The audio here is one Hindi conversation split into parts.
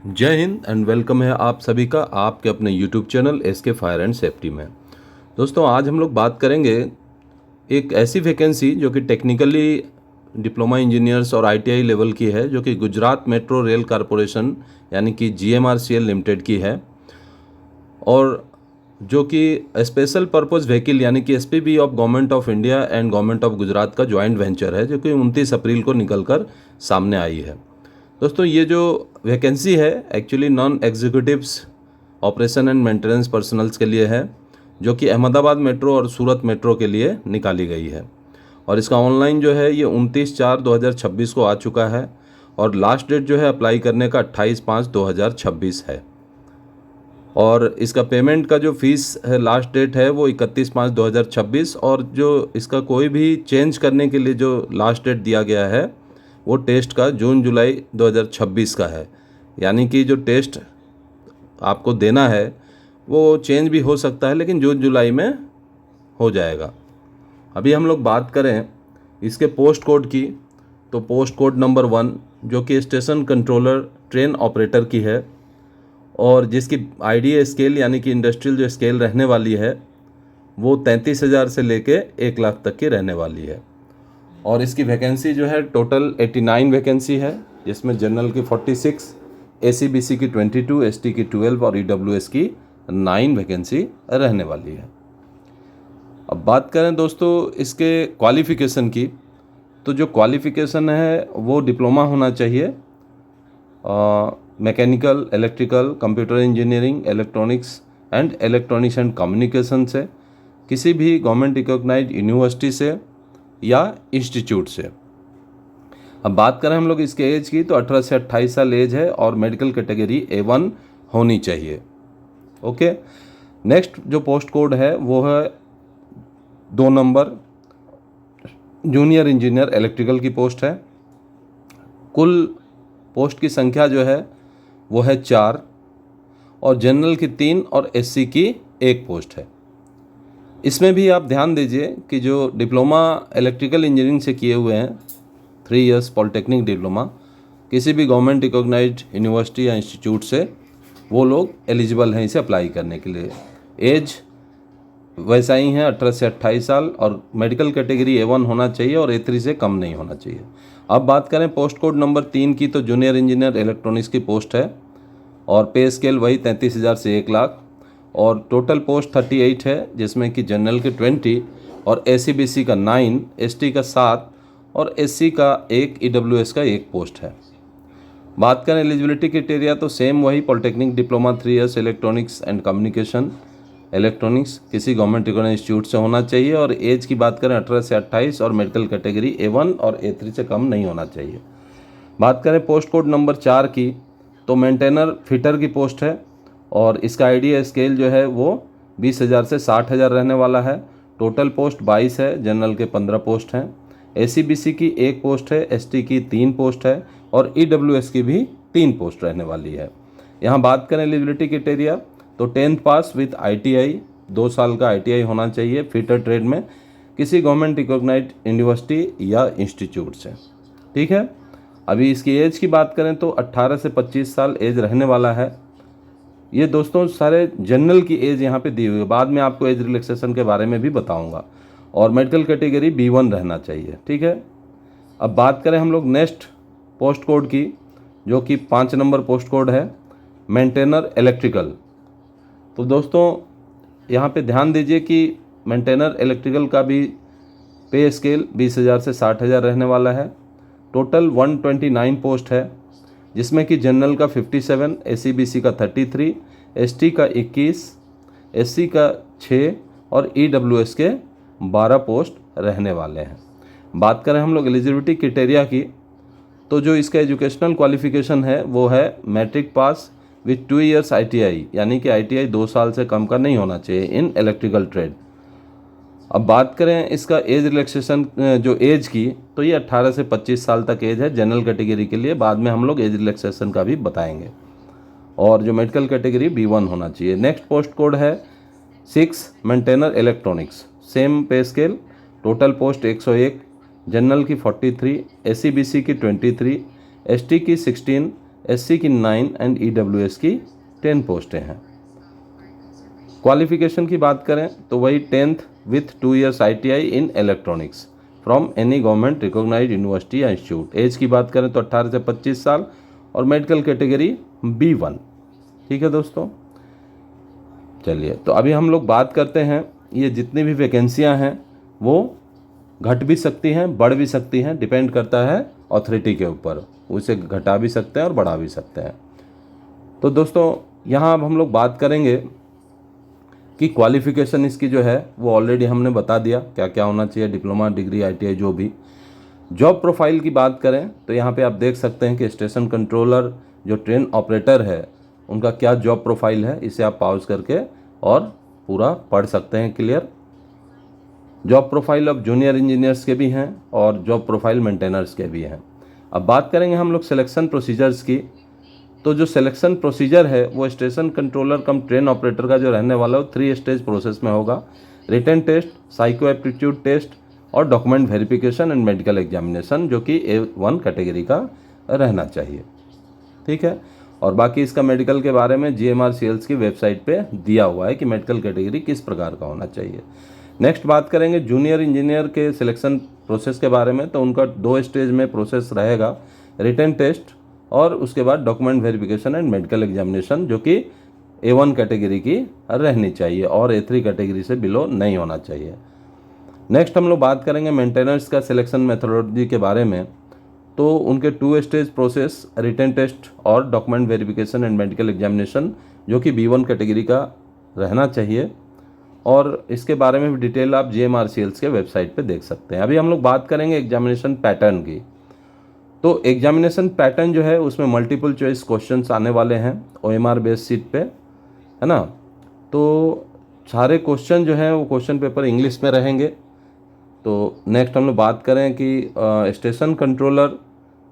जय हिंद एंड वेलकम है आप सभी का आपके अपने YouTube channel SK fire and safety में। दोस्तों आज हम लोग बात करेंगे एक ऐसी वैकेंसी जो कि टेक्निकली डिप्लोमा इंजीनियर्स और आईटीआई लेवल की है, जो कि गुजरात मेट्रो रेल कॉरपोरेशन यानी कि जीएमआरसीएल लिमिटेड की है, और जो कि स्पेशल पर्पस व्हीकल यानी कि SPV of government of India and government of Gujarat का जॉइंट वेंचर है, जो कि 29 अप्रैल को निकलकर सामने आई है। दोस्तों ये जो वैकेंसी है actually non executives operation and maintenance personnels के लिए है, जो कि अहमदाबाद मेट्रो और सूरत मेट्रो के लिए निकाली गई है। और इसका ऑनलाइन जो है ये 29/4/2026 को आ चुका है, और लास्ट डेट जो है अप्लाई करने का 28/5/2026 है। और इसका पेमेंट का जो फीस है लास्ट डेट है वो 31/5/2026, और जो इसका कोई भी चेंज करने के लिए जो लास्ट डेट दिया गया है वो टेस्ट का जून जुलाई 2026 का है। यानी कि जो टेस्ट आपको देना है वो चेंज भी हो सकता है, लेकिन जून जुलाई में हो जाएगा। अभी हम लोग बात करें इसके पोस्ट कोड की, तो पोस्ट कोड नंबर 1 जो कि स्टेशन कंट्रोलर ट्रेन ऑपरेटर की है, और जिसकी आईडीए स्केल यानी कि इंडस्ट्रियल जो स्केल रहने वाली है वो 33,000 से लेके 1 लाख तक की रहने वाली है। और इसकी वैकेंसी जो है टोटल 89 वैकेंसी है, जिसमें जनरल की 46, एसीबीसी की 22, एसटी की 12 और ईडब्ल्यूएस की 9 वैकेंसी रहने वाली है। अब बात करें दोस्तों इसके क्वालिफ़िकेशन की, तो जो क्वालिफ़िकेशन है वो डिप्लोमा होना चाहिए mechanical, electrical, computer engineering, electronics and communication से, किसी भी गवर्नमेंट रिकॉग्नाइज्ड यूनिवर्सिटी से या इंस्टीट्यूट से। अब बात करें हम लोग इसके एज की, तो 18 से 28 साल एज है, और मेडिकल कैटेगरी A1 होनी चाहिए। ओके, नेक्स्ट जो पोस्ट कोड है वो है 2 नंबर जूनियर इंजीनियर इलेक्ट्रिकल की पोस्ट है। कुल पोस्ट की संख्या जो है वो है 4, और जनरल की 3 और एससी की 1 पोस्ट है। इसमें भी आप ध्यान दीजिए कि जो डिप्लोमा इलेक्ट्रिकल इंजीनियरिंग से किए हुए हैं 3 इयर्स पॉलिटेक्निक डिप्लोमा किसी भी गवर्नमेंट रिकॉग्नाइज्ड यूनिवर्सिटी या इंस्टीट्यूट से, वो लोग एलिजिबल हैं इसे अप्लाई करने के लिए। एज वैसा ही है 18 से 28 साल, और मेडिकल कैटेगरी A1 होना चाहिए और A3 से कम नहीं होना चाहिए। अब बात करें पोस्ट कोड नंबर 3 की, तो जूनियर इंजीनियर इलेक्ट्रॉनिक्स की पोस्ट है, और पे स्केल वही 33,000 से 1 लाख, और टोटल पोस्ट 38 है, जिसमें कि जनरल के 20 और एसीबीसी का 9, एसटी का 7 और एससी का 1, ईडब्ल्यूएस का 1 पोस्ट है। बात करें एलिजिबिलिटी क्राइटेरिया, तो सेम वही polytechnic diploma 3 years electronics and communication electronics किसी गवर्नमेंट रिकॉग्नाइज्ड इंस्टीट्यूट से होना चाहिए, और एज की बात करें 18 से 28, और मेडिकल कैटेगरी A1 और A3 से कम नहीं होना चाहिए। बात करें पोस्ट कोड नंबर 4 की, तो मेंटेनर फिटर की पोस्ट है, और इसका आईडीए स्केल जो है वो 20,000 से 60,000 रहने वाला है। टोटल पोस्ट 22 है, जनरल के 15 पोस्ट हैं, एसीबीसी की 1 पोस्ट है, एसटी की 3 पोस्ट है, और ईडब्ल्यूएस की भी 3 पोस्ट रहने वाली है। यहाँ बात करें एलिजिबिलिटी क्राइटेरिया, तो 10th पास विथ आईटीआई, 2 साल का आईटीआई होना चाहिए फिटर ट्रेड में, किसी गवर्नमेंट रिकॉग्नाइज्ड यूनिवर्सिटी या इंस्टीट्यूट से। ठीक है, अभी इसकी एज की बात करें तो 18 से 25 साल एज रहने वाला है। ये दोस्तों सारे जनरल की एज यहाँ पे दी हुई है, बाद में आपको एज रिलैक्सेशन के बारे में भी बताऊंगा, और मेडिकल कैटेगरी B1 रहना चाहिए। ठीक है, अब बात करें हम लोग नेक्स्ट पोस्ट कोड की, जो कि 5 नंबर पोस्ट कोड है मेंटेनर इलेक्ट्रिकल। तो दोस्तों यहाँ पे ध्यान दीजिए कि मेंटेनर इलेक्ट्रिकल का भी पे स्केल 20,000 से 60,000 रहने वाला है। टोटल 129 पोस्ट है, जिसमें कि जनरल का 57, एसीबीसी का 33, एसटी का 21, एससी का 6 और ईडब्ल्यूएस के 12 पोस्ट रहने वाले हैं। बात करें हम लोग एलिजिबिलिटी क्राइटेरिया की, तो जो इसका एजुकेशनल क्वालिफिकेशन है वो है matric pass with 2 years ITI, यानी कि आईटीआई 2 साल से कम का नहीं होना चाहिए इन इलेक्ट्रिकल ट्रेड। अब बात करें इसका एज रिलैक्सेशन जो एज की, तो ये 18 से 25 साल तक एज है जनरल कैटेगरी के लिए, बाद में हम लोग एज रिलैक्सेशन का भी बताएंगे, और जो मेडिकल कैटेगरी B1 होना चाहिए। नेक्स्ट पोस्ट कोड है 6 मेंटेनर इलेक्ट्रॉनिक्स, सेम पे स्केल, टोटल पोस्ट 101, जनरल की 43, एसीबीसी की 23, एसटी की 16, SC की 9 एंड EWS की 10 पोस्टें हैं। क्वालिफिकेशन की बात करें तो वही 10th with 2 years ITI in electronics from any government recognised university या इंस्टीट्यूट। एज की बात करें तो 18 से 25 साल और मेडिकल कैटेगरी B1। ठीक है दोस्तों, चलिए तो अभी हम लोग बात करते हैं, ये जितनी भी वैकेंसियां हैं वो घट भी सकती हैं, बढ़ भी सकती हैं, डिपेंड करता है अथॉरिटी के ऊपर, उसे घटा भी सकते हैं और बढ़ा भी सकते हैं। तो दोस्तों यहाँ अब हम लोग बात करेंगे कि क्वालिफ़िकेशन इसकी जो है वो ऑलरेडी हमने बता दिया क्या क्या होना चाहिए, डिप्लोमा, डिग्री, ITI जो भी। जॉब प्रोफाइल की बात करें तो यहाँ पे आप देख सकते हैं कि स्टेशन कंट्रोलर जो ट्रेन ऑपरेटर है उनका क्या जॉब प्रोफाइल है, इसे आप पॉज करके और पूरा पढ़ सकते हैं क्लियर। जॉब प्रोफाइल अब जूनियर इंजीनियर्स के भी हैं और जॉब प्रोफाइल मेंटेनर्स के भी हैं। अब बात करेंगे हम लोग सिलेक्शन प्रोसीजर्स की, तो जो सिलेक्शन प्रोसीजर है वो station controller cum train operator का जो रहने वाला है वो 3 स्टेज प्रोसेस में होगा। Written test, psycho aptitude test और document verification and medical examination, जो कि A1 कैटेगरी का रहना चाहिए। ठीक है, और बाकी इसका मेडिकल के बारे में GMRCLs की वेबसाइट पे दिया हुआ है कि मेडिकल कैटेगरी किस प्रकार का होना चाहिए। नेक्स्ट बात करेंगे जूनियर इंजीनियर के सिलेक्शन प्रोसेस के बारे में, तो उनका 2 स्टेज में प्रोसेस रहेगा, रिटन टेस्ट और उसके बाद document verification and medical examination, जो कि A1 कैटेगरी की रहनी चाहिए और A3 कैटेगरी से बिलो नहीं होना चाहिए। नेक्स्ट हम लोग बात करेंगे मेंटेनेंस का सिलेक्शन मेथोडोलॉजी के बारे में, तो उनके 2 स्टेज प्रोसेस, रिटन टेस्ट और document verification and medical examination, जो कि B1 कैटेगरी का रहना चाहिए, और इसके बारे में भी डिटेल आप GMRCLs के वेबसाइट पे देख सकते हैं। अभी हम लोग बात करेंगे एग्जामिनेशन पैटर्न की, तो एग्जामिनेशन पैटर्न जो है उसमें मल्टीपल चॉइस क्वेश्चंस आने वाले हैं OMR बेस्ड सीट पे, है ना। तो सारे क्वेश्चन जो हैं वो क्वेश्चन पेपर इंग्लिश में रहेंगे। तो नेक्स्ट हम लोग बात करें कि station controller,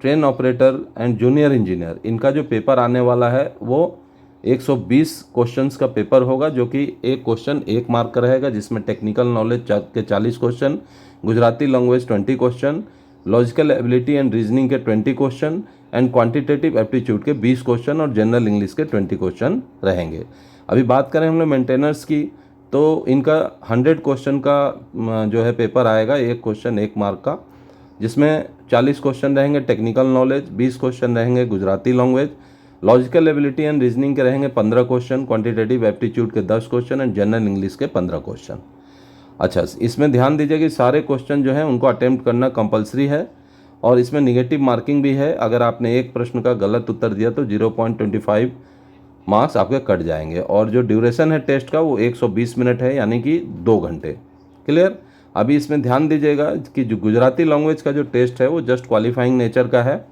train operator and junior engineer, इनका जो पेपर आने वाला है वो 120 क्वेश्चंस का पेपर होगा, जो कि एक क्वेश्चन 1 मार्क का रहेगा, जिसमें टेक्निकल नॉलेज के 40 question, Gujarati language 20 question, logical ability and reasoning के 20 क्वेश्चन एंड क्वांटिटेटिव एप्टीट्यूड के 20 क्वेश्चन और जनरल इंग्लिश के 20 क्वेश्चन रहेंगे। अभी बात करें हम लोग मेंटेनेंस की, तो इनका 100 क्वेश्चन का जो है पेपर आएगा, एक क्वेश्चन 1 मार्क का, जिसमें 40 क्वेश्चन रहेंगे टेक्निकल नॉलेज, 20 क्वेश्चन रहेंगे Gujarati language, logical ability and reasoning के रहेंगे 15 क्वेश्चन, क्वांटिटेटिव एप्टीट्यूड के 10 क्वेश्चन एंड जनरल इंग्लिश के 15 क्वेश्चन। अच्छा, इसमें ध्यान दीजिए कि सारे क्वेश्चन जो हैं उनको अटेम्प्ट करना कंपलसरी है, और इसमें निगेटिव मार्किंग भी है। अगर आपने एक प्रश्न का गलत उत्तर दिया तो 0.25 मार्क्स आपके कट जाएंगे, और जो ड्यूरेशन है टेस्ट का वो 120 मिनट है, यानी कि 2 घंटे। क्लियर। अभी इसमें ध्यान दीजिएगा कि जो गुजराती लैंग्वेज का जो टेस्ट है वो जस्ट क्वालिफाइंग नेचर का है,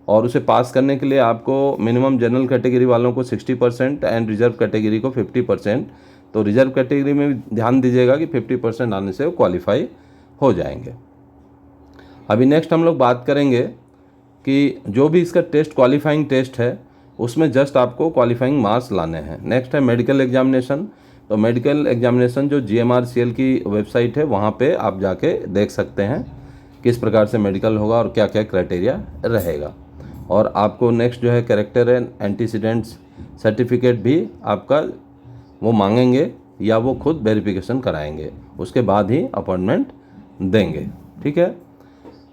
और उसे पास करने के लिए आपको मिनिमम जनरल कैटेगरी वालों को 60% एंड रिजर्व कैटेगरी को 50%, तो रिजर्व कैटेगरी में भी ध्यान दीजिएगा कि 50% आने से वो क्वालिफाई हो जाएंगे। अभी नेक्स्ट हम लोग बात करेंगे कि जो भी इसका टेस्ट क्वालिफाइंग टेस्ट है उसमें जस्ट आपको क्वालिफाइंग मार्क्स लाने हैं। नेक्स्ट है मेडिकल एग्जामिनेशन, तो मेडिकल एग्जामिनेशन जो GMRCL की वेबसाइट है वहाँ पे आप जाके देख सकते हैं किस प्रकार से मेडिकल होगा और क्या क्या क्राइटेरिया रहेगा। और आपको नेक्स्ट जो है कैरेक्टर एंड एंटीसीडेंट्स सर्टिफिकेट भी आपका वो मांगेंगे या वो खुद वेरिफिकेशन कराएंगे, उसके बाद ही अपॉइंटमेंट देंगे। ठीक है,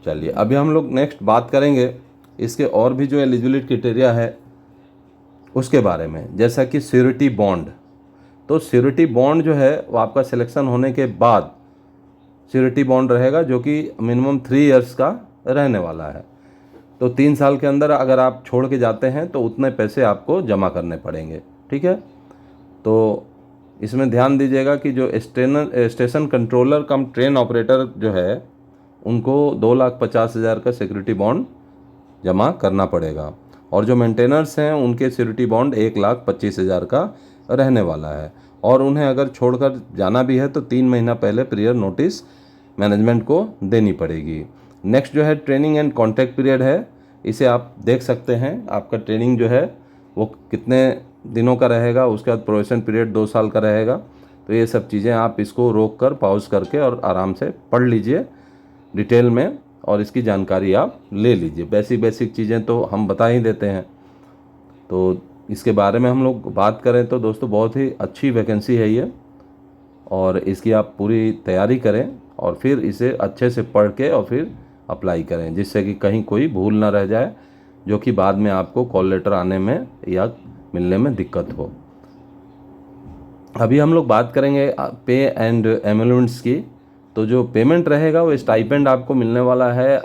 चलिए अभी हम लोग नेक्स्ट बात करेंगे इसके और भी जो एलिजिबिलिटी क्राइटेरिया है उसके बारे में, जैसा कि श्योरिटी बॉन्ड। तो श्योरिटी बॉन्ड जो है वो आपका सिलेक्शन होने के बाद श्योरिटी बॉन्ड रहेगा, जो कि मिनिमम 3 इयर्स का रहने वाला है। तो 3 साल के अंदर अगर आप छोड़ के जाते हैं तो उतने पैसे आपको जमा करने पड़ेंगे। ठीक है, तो इसमें ध्यान दीजिएगा कि जो station controller cum train operator जो है उनको 2,50,000 का सिक्योरिटी बॉन्ड जमा करना पड़ेगा, और जो मेंटेनर्स हैं उनके सिक्योरिटी बॉन्ड 1,25,000 का रहने वाला है, और उन्हें अगर छोड़कर जाना भी है तो 3 महीना पहले प्रियर नोटिस मैनेजमेंट को देनी पड़ेगी। नेक्स्ट जो है ट्रेनिंग एंड कॉन्ट्रैक्ट पीरियड है, इसे आप देख सकते हैं, आपका ट्रेनिंग जो है वो कितने दिनों का रहेगा, उसके बाद प्रोबेशन पीरियड 2 साल का रहेगा। तो ये सब चीज़ें आप इसको रोक कर पॉज करके और आराम से पढ़ लीजिए डिटेल में, और इसकी जानकारी आप ले लीजिए। बेसिक चीज़ें तो हम बता ही देते हैं, तो इसके बारे में हम लोग बात करें तो दोस्तों बहुत ही अच्छी वैकेंसी है ये, और इसकी आप पूरी तैयारी करें और फिर इसे अच्छे से पढ़ के और फिर अप्लाई करें, जिससे कि कहीं कोई भूल ना रह जाए जो कि बाद में आपको कॉल लेटर आने में या मिलने में दिक्कत हो। अभी हम लोग बात करेंगे पे एंड एमुलेंट्स की। तो जो पेमेंट रहेगा वो स्टाइपेंड आपको मिलने वाला है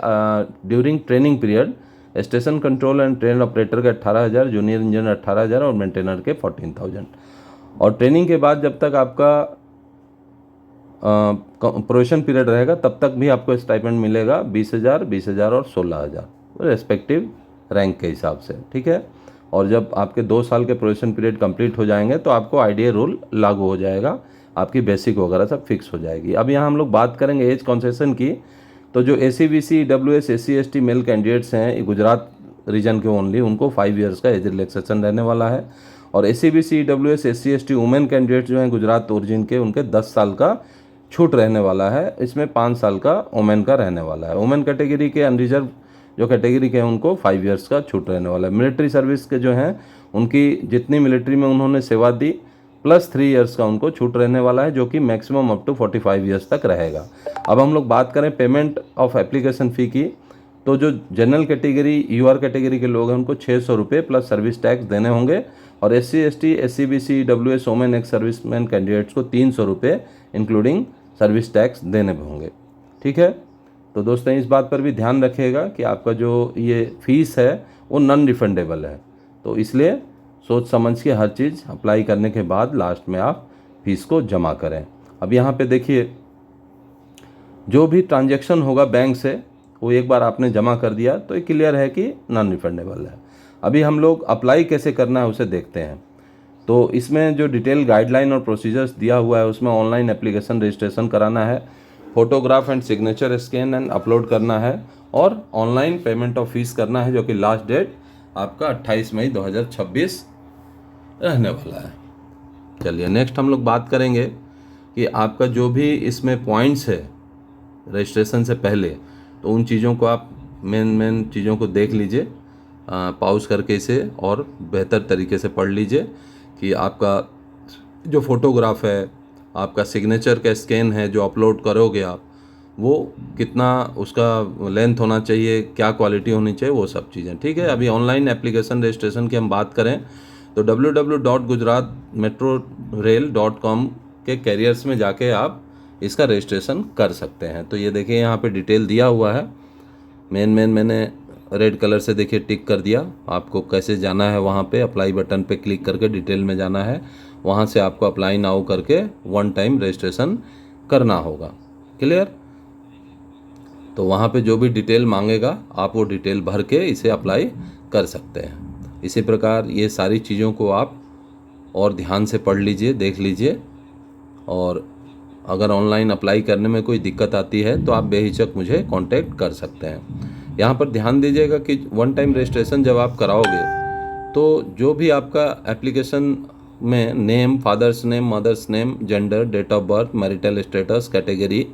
during training period. Station control and train operator के 18,000, जूनियर इंजीनियर 18,000 और मेंटेनर के 14,000। और ट्रेनिंग के बाद जब तक आपका प्रोबेशन पीरियड रहेगा तब तक भी आपको स्टाइपेंड मिलेगा 20,000, 20,000 और 16,000 रेस्पेक्टिव रैंक के हिसाब से, ठीक है। और जब आपके 2 साल के प्रोबेशन पीरियड कंप्लीट हो जाएंगे तो आपको आईडीए रूल लागू हो जाएगा, आपकी बेसिक वगैरह सब फिक्स हो जाएगी। अब यहाँ हम लोग बात करेंगे एज कंसेशन की। तो जो ACBC EWS SC ST male candidates हैं गुजरात रीजन के ओनली, उनको 5 ईयर्स का एज रिलैक्सेशन रहने वाला है। और ACBC EWS SC ST women candidates जो हैं गुजरात ओरिजिन के, उनके 10 साल का छूट रहने वाला है। इसमें 5 साल का वुमेन का रहने वाला है। वुमेन कैटेगरी के अनरिजर्व जो कैटेगरी के हैं उनको 5 ईयर्स का छूट रहने वाला है। मिलिट्री सर्विस के जो हैं उनकी जितनी मिलिट्री में उन्होंने सेवा दी प्लस 3 ईयर्स का उनको छूट रहने वाला है, जो कि मैक्सिमम अप टू 45 ईयर्स तक रहेगा। अब हम लोग बात करें पेमेंट ऑफ एप्लीकेशन फ़ी की। तो जो जनरल कैटेगरी UR कैटेगरी के लोग हैं उनको 600 रुपये प्लस सर्विस टैक्स देने होंगे। और SC ST SCBC EWS women ex serviceman candidates को 300 रुपये इंक्लूडिंग सर्विस टैक्स देने होंगे, ठीक है। तो दोस्तों इस बात पर भी ध्यान रखिएगा कि आपका जो ये फीस है वो नॉन रिफंडेबल है, तो इसलिए सोच समझ के हर चीज़ अप्लाई करने के बाद लास्ट में आप फीस को जमा करें। अब यहाँ पे देखिए, जो भी ट्रांजैक्शन होगा बैंक से वो एक बार आपने जमा कर दिया तो ये क्लियर है कि नॉन रिफंडेबल है। अभी हम लोग अप्लाई कैसे करना है उसे देखते हैं। तो इसमें जो डिटेल गाइडलाइन और प्रोसीजर्स दिया हुआ है उसमें ऑनलाइन एप्लीकेशन रजिस्ट्रेशन कराना है, photograph and signature scan and upload करना है और ऑनलाइन पेमेंट ऑफ फीस करना है, जो कि लास्ट डेट आपका 28 मई 2026 रहने वाला है। चलिए नेक्स्ट हम लोग बात करेंगे कि आपका जो भी इसमें पॉइंट्स है रजिस्ट्रेशन से पहले, तो उन चीज़ों को आप मेन चीज़ों को देख लीजिए, पॉज करके इसे और बेहतर तरीके से पढ़ लीजिए कि आपका जो फोटोग्राफ है, आपका सिग्नेचर का स्कैन है जो अपलोड करोगे आप, वो कितना उसका लेंथ होना चाहिए, क्या क्वालिटी होनी चाहिए, वो सब चीज़ें, ठीक है। अभी ऑनलाइन एप्लीकेशन रजिस्ट्रेशन की हम बात करें तो www.gujaratmetrorail.com के कैरियर्स में जाके आप इसका रजिस्ट्रेशन कर सकते हैं। तो ये देखिए यहाँ पे डिटेल दिया हुआ है, मैंने रेड कलर से देखिए टिक कर दिया। आपको कैसे जाना है, वहाँ पे अप्लाई बटन पे क्लिक करके डिटेल में जाना है, वहाँ से आपको अप्लाई नाउ करके 1 टाइम रजिस्ट्रेशन करना होगा, क्लियर। तो वहाँ पे जो भी डिटेल मांगेगा आप वो डिटेल भर के इसे अप्लाई कर सकते हैं। इसी प्रकार ये सारी चीज़ों को आप और ध्यान से पढ़ लीजिए, देख लीजिए, और अगर ऑनलाइन अप्लाई करने में कोई दिक्कत आती है तो आप बेहिचक मुझे कांटेक्ट कर सकते हैं। यहाँ पर ध्यान दीजिएगा कि 1 टाइम रजिस्ट्रेशन जब आप कराओगे तो जो भी आपका एप्लीकेशन में name, father's name, mother's name, gender, date of birth, marital status, category,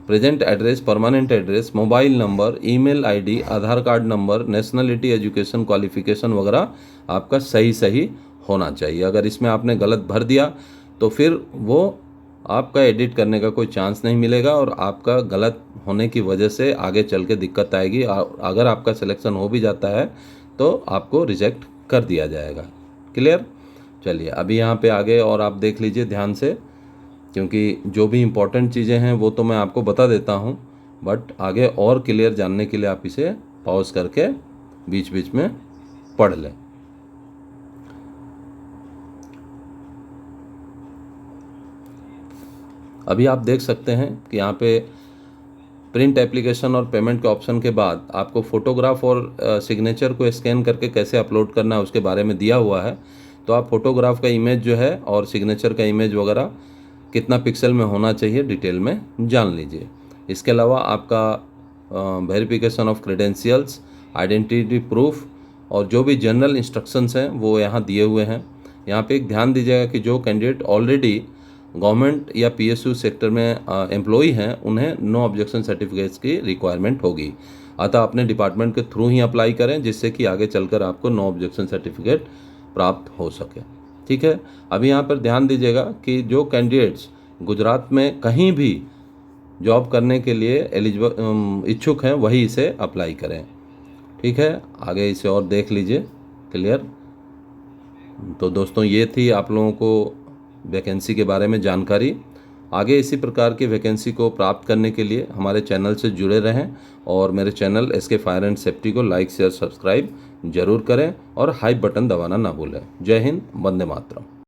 present address, permanent address, mobile number, email ID, Aadhaar card number, nationality, education qualification वगैरह आपका सही होना चाहिए। अगर इसमें आपने गलत भर दिया तो फिर वो आपका एडिट करने का कोई चांस नहीं मिलेगा और आपका गलत होने की वजह से आगे चल के दिक्कत आएगी। अगर आपका सिलेक्शन हो भी जाता है तो आपको रिजेक्ट कर दिया जाएगा, क्लियर। चलिए अभी यहाँ पे आगे और आप देख लीजिए ध्यान से, क्योंकि जो भी इम्पोर्टेंट चीज़ें हैं वो तो मैं आपको बता देता हूँ, बट आगे और क्लियर जानने के लिए आप इसे पॉज करके बीच बीच में पढ़ लें। अभी आप देख सकते हैं कि यहाँ पे प्रिंट एप्लीकेशन और पेमेंट के ऑप्शन के बाद आपको फ़ोटोग्राफ और सिग्नेचर को स्कैन करके कैसे अपलोड करना है उसके बारे में दिया हुआ है। तो आप फोटोग्राफ का इमेज जो है और सिग्नेचर का इमेज वगैरह कितना पिक्सल में होना चाहिए डिटेल में जान लीजिए। इसके अलावा आपका verification of credentials, identity proof और जो भी जनरल इंस्ट्रक्शंस हैं वो यहाँ दिए हुए हैं। यहाँ पे एक ध्यान दीजिएगा कि जो कैंडिडेट ऑलरेडी गवर्नमेंट या PSU सेक्टर में एम्प्लॉई हैं उन्हें नो ऑब्जेक्शन सर्टिफिकेट्स की रिक्वायरमेंट होगी, अतः अपने डिपार्टमेंट के थ्रू ही अप्लाई करें जिससे कि आगे चलकर आपको नो ऑब्जेक्शन सर्टिफिकेट प्राप्त हो सके। ठीक है, अभी यहाँ पर ध्यान दीजिएगा कि जो कैंडिडेट्स गुजरात में कहीं भी जॉब करने के लिए इच्छुक हैं वही इसे अप्लाई करें। ठीक है, आगे इसे और देख लीजिए क्लियर। तो दोस्तों ये थी आप लोगों को वैकेंसी के बारे में जानकारी। आगे इसी प्रकार की वैकेंसी को प्राप्त करने के लिए हमारे चैनल से जुड़े रहें और मेरे channel SK fire and safety को लाइक शेयर सब्सक्राइब जरूर करें और हाई बटन दबाना ना भूलें। जय हिंद, वंदे मातरम।